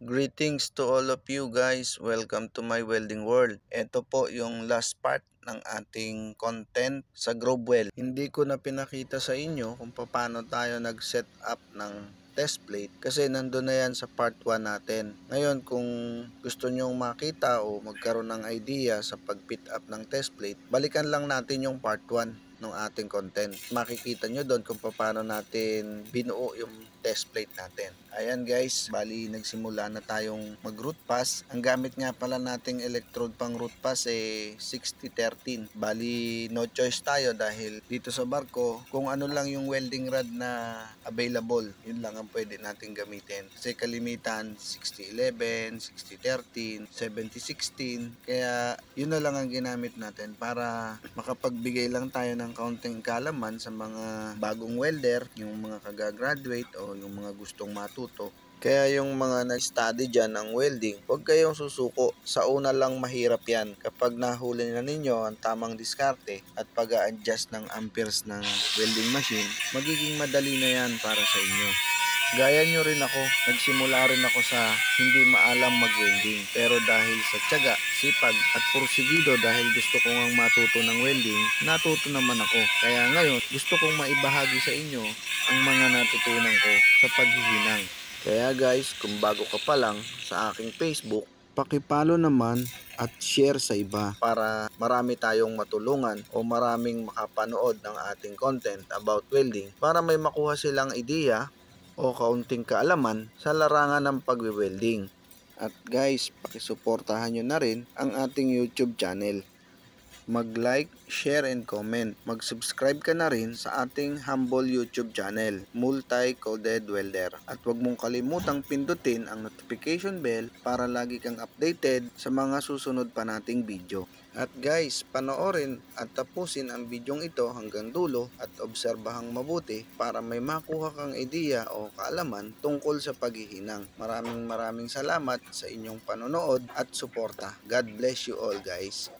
Greetings to all of you guys. Welcome to my welding world. Ito po yung last part ng ating content sa Grovewell. Hindi ko na pinakita sa inyo kung paano tayo nag-set up ng test plate kasi nandun na yan sa part 1 natin. Ngayon kung gusto nyong makita o magkaroon ng idea sa pag-fit up ng test plate, balikan lang natin yung part 1 ng ating content. Makikita nyo doon kung paano natin binuo yung test plate natin. Ayan guys, bali nagsimula na tayong mag root pass. Ang gamit nga pala nating electrode pang root pass 6013. Bali no choice tayo dahil dito sa barko kung ano lang yung welding rod na available, yun lang ang pwede natin gamitin. Kasi kalimitan 6011, 6013, 7016. Kaya yun na lang ang ginamit natin para makapagbigay lang tayo ng kaunting kaalaman sa mga bagong welder, yung mga kagagraduate o yung mga gustong matuto. Kaya yung mga nag-study dyan ng welding, huwag kayong susuko. Sa una lang mahirap yan. Kapag nahuli na ninyo ang tamang diskarte at pag-a-adjust ng amperes ng welding machine, magiging madali na yan para sa inyo. Gaya nyo rin ako, nagsimula rin ako sa hindi maalam mag-welding. Pero dahil sa tiyaga, sipag at porsigido dahil gusto ko ngang matuto ng welding, natuto naman ako. Kaya ngayon, gusto kong maibahagi sa inyo ang mga natutunan ko sa paghihinang. Kaya guys, kung bago ka pa lang sa aking Facebook, paki-follow naman at share sa iba para marami tayong matulungan o maraming makapanood ng ating content about welding para may makuha silang ideya o kaunting kaalaman sa larangan ng pagwe-welding. At guys, pakisuportahan nyo na rin ang ating YouTube channel. Mag-like, share, and comment. Mag-subscribe ka na rin sa ating humble YouTube channel, Multi-Coded Welder. At huwag mong kalimutang pindutin ang notification bell para lagi kang updated sa mga susunod pa nating video. At guys, panoorin at tapusin ang bidyong ito hanggang dulo at obserbahang mabuti para may makuha kang ideya o kaalaman tungkol sa paghihinang. Maraming salamat sa inyong panonood at suporta. God bless you all guys.